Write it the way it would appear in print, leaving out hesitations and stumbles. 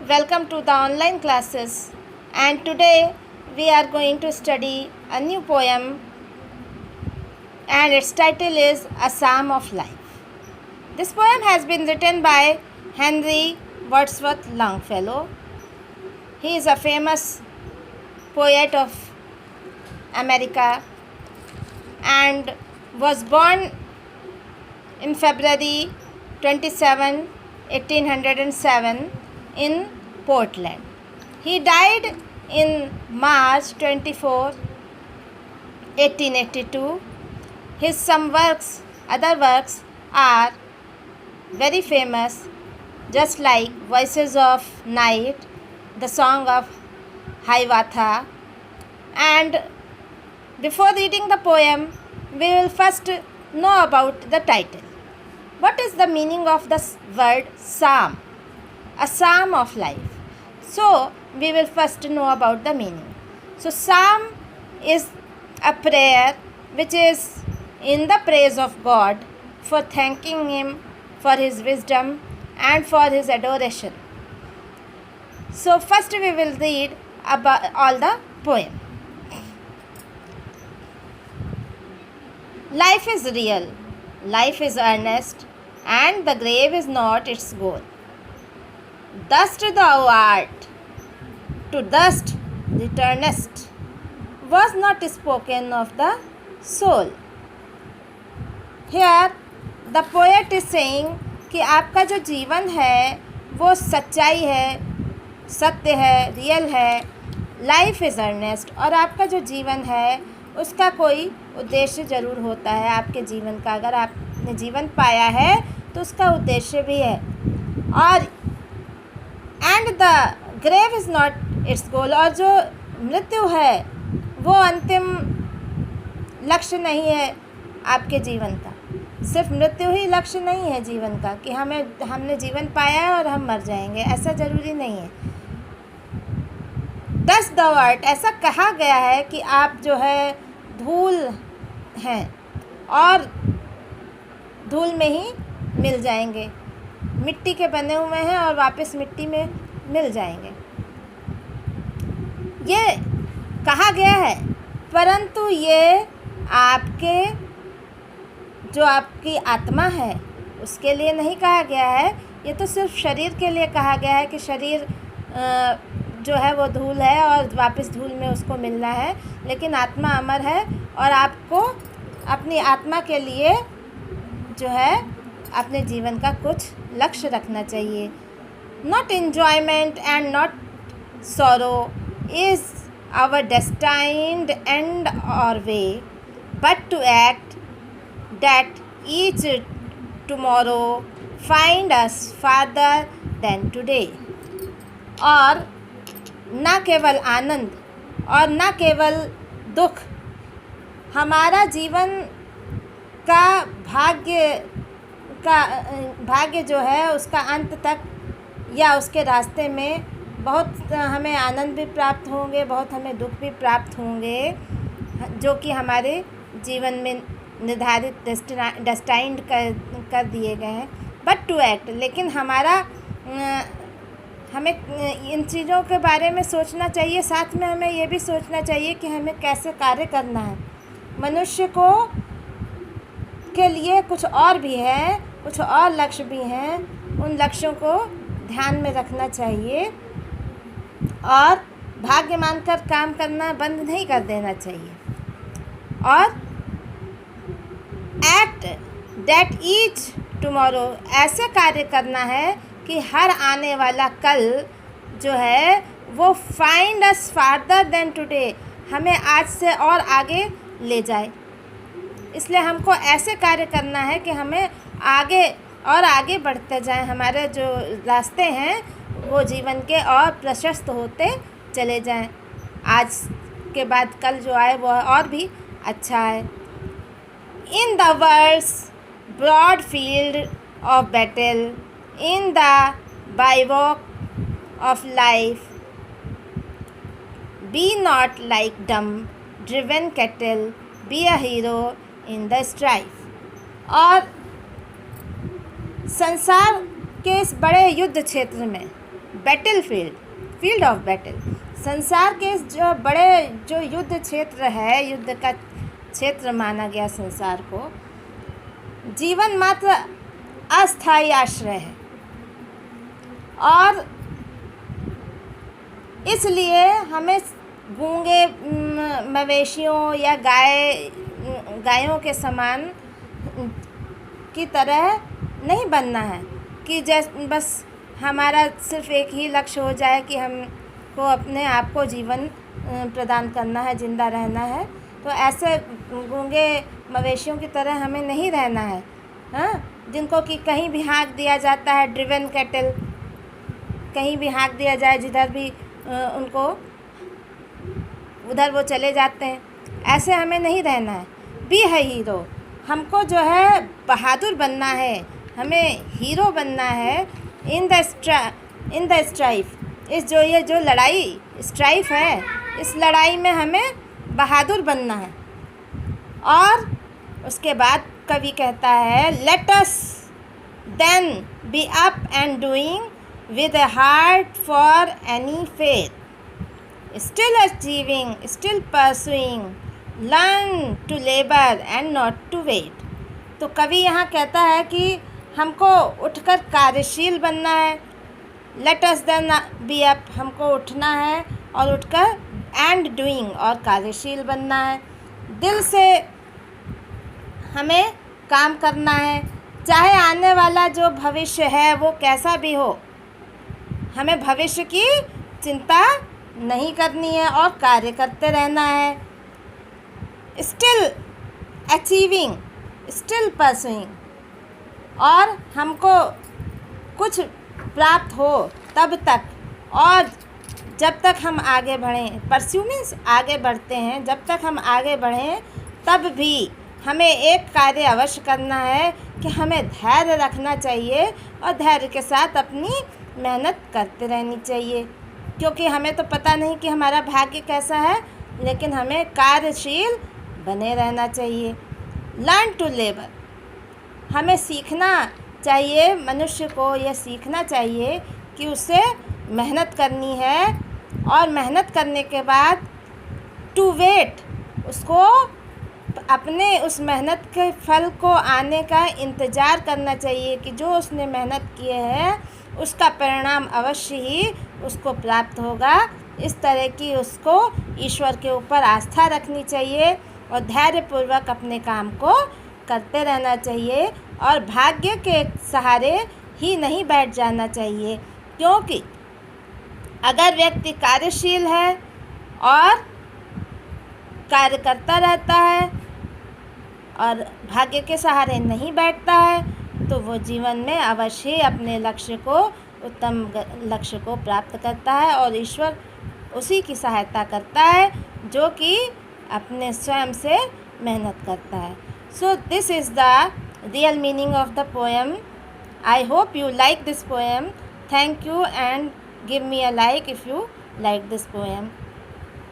Welcome to the online classes, and today we are going to study a new poem, and its title is A Psalm of Life. This poem has been written by Henry Wadsworth Longfellow. He is a famous poet of America and was born in February 27, 1807 in Portland. He died in March 24, 1882. His other works are very famous, just like Voices of Night, the Song of Hiawatha. And before reading the poem, we will first know about the title. What is the meaning of the word psalm? A psalm of life. So, we will first know about the meaning. So, psalm is a prayer which is in the praise of God, for thanking Him for His wisdom and for His adoration. So, first we will read about all the poem. Life is real, life is earnest, and the grave is not its goal. Dust thou art, to dust returnest, was not spoken of the soul. Here the poet is saying कि आपका जो जीवन है वो सच्चाई है, सत्य है, रियल है, लाइफ इज़ अर्नेस्ट, और आपका जो जीवन है उसका कोई उद्देश्य ज़रूर होता है आपके जीवन का। अगर आपने जीवन पाया है तो उसका उद्देश्य भी है। और and the grave is not its goal, और जो मृत्यु है वो अंतिम लक्ष्य नहीं है आपके जीवन का। सिर्फ मृत्यु ही लक्ष्य नहीं है जीवन का कि हमने जीवन पाया है और हम मर जाएंगे, ऐसा ज़रूरी नहीं है। डस्ट द अर्थ, ऐसा कहा गया है कि आप जो है धूल हैं और धूल में ही मिल जाएंगे, मिट्टी के बने हुए हैं और वापस मिट्टी में मिल जाएंगे, ये कहा गया है। परंतु ये आपकी आत्मा है उसके लिए नहीं कहा गया है। ये तो सिर्फ शरीर के लिए कहा गया है कि शरीर जो है वो धूल है और वापस धूल में उसको मिलना है, लेकिन आत्मा अमर है और आपको अपनी आत्मा के लिए जो है अपने जीवन का कुछ लक्ष्य रखना चाहिए। Not enjoyment and not sorrow is our destined end और way, but to act that each tomorrow find us farther than today। और न केवल आनंद और न केवल दुख, हमारा जीवन का भाग्य जो है उसका अंत तक या उसके रास्ते में बहुत हमें आनंद भी प्राप्त होंगे, बहुत हमें दुख भी प्राप्त होंगे, जो कि हमारे जीवन में निर्धारित डेस्टाइन्ड कर दिए गए हैं। बट टू एक्ट, लेकिन हमें इन चीज़ों के बारे में सोचना चाहिए, साथ में हमें ये भी सोचना चाहिए कि हमें कैसे कार्य करना है। मनुष्य के लिए कुछ और भी है, कुछ और लक्ष्य भी हैं, उन लक्ष्यों को ध्यान में रखना चाहिए और भाग्य मानकर काम करना बंद नहीं कर देना चाहिए। और एक्ट दैट ईच टुमारो, ऐसे कार्य करना है कि हर आने वाला कल जो है वो find us farther than today, हमें आज से और आगे ले जाए। इसलिए हमको ऐसे कार्य करना है कि हमें आगे और आगे बढ़ते जाएं, हमारे जो रास्ते हैं वो जीवन के और प्रशस्त होते चले जाएं। आज के बाद कल जो आए वो और भी अच्छा है। In the world's broad field of battle, in the bivouac of life, be not like dumb driven cattle, be a hero in the strife। और संसार के इस बड़े युद्ध क्षेत्र में फील्ड ऑफ बैटल। संसार के जो बड़े जो युद्ध क्षेत्र है, युद्ध का क्षेत्र माना गया संसार को, जीवन मात्र अस्थायी आश्रय है। और इसलिए हमें गूंगे मवेशियों या गायों के समान की तरह नहीं बनना है कि बस हमारा सिर्फ एक ही लक्ष्य हो जाए कि हमको अपने आप को जीवन प्रदान करना है, ज़िंदा रहना है। तो ऐसे गूंगे मवेशियों की तरह हमें नहीं रहना है, हाँ, जिनको कि कहीं भी हाँक दिया जाता है, ड्रिवन कैटल, कहीं भी हाँक दिया जाए, जिधर भी उनको उधर वो चले जाते हैं। ऐसे हमें नहीं रहना है। बी है हीरो, हमको जो है बहादुर बनना है, हमें हीरो बनना है। इन द स्ट्राइफ, इस ये जो लड़ाई स्ट्राइफ है, इस लड़ाई में हमें बहादुर बनना है। और उसके बाद कवि कहता है, let us then be up and doing with a heart for any faith, still achieving, still pursuing, learn to labor and not to wait। तो कवि यहाँ कहता है कि हमको उठकर कार्यशील बनना है। let us then be up, हमको उठना है और उठकर and doing, और कार्यशील बनना है। दिल से हमें काम करना है, चाहे आने वाला जो भविष्य है वो कैसा भी हो, हमें भविष्य की चिंता नहीं करनी है और कार्य करते रहना है। स्टिल अचीविंग, स्टिल परसुइंग, और हमको कुछ प्राप्त हो तब तक, और जब तक हम आगे बढ़ें, परस्यू मीन्स आगे बढ़ते हैं, जब तक हम आगे बढ़ें तब भी हमें एक कार्य अवश्य करना है कि हमें धैर्य रखना चाहिए और धैर्य के साथ अपनी मेहनत करते रहनी चाहिए, क्योंकि हमें तो पता नहीं कि हमारा भाग्य कैसा है, लेकिन हमें कार्यशील बने रहना चाहिए। लर्न टू लेबर, हमें सीखना चाहिए, मनुष्य को यह सीखना चाहिए कि उसे मेहनत करनी है, और मेहनत करने के बाद टू वेट, उसको अपने उस मेहनत के फल को आने का इंतज़ार करना चाहिए कि जो उसने मेहनत किए है उसका परिणाम अवश्य ही उसको प्राप्त होगा। इस तरह की उसको ईश्वर के ऊपर आस्था रखनी चाहिए और धैर्यपूर्वक अपने काम को करते रहना चाहिए, और भाग्य के सहारे ही नहीं बैठ जाना चाहिए। क्योंकि अगर व्यक्ति कार्यशील है और कार्य करता रहता है और भाग्य के सहारे नहीं बैठता है, तो वो जीवन में अवश्य ही अपने लक्ष्य को, उत्तम लक्ष्य को प्राप्त करता है, और ईश्वर उसी की सहायता करता है जो कि अपने स्वयं से मेहनत करता है। So this is the real meaning of the poem. I hope you like this poem. Thank you and give me a like if you like this poem.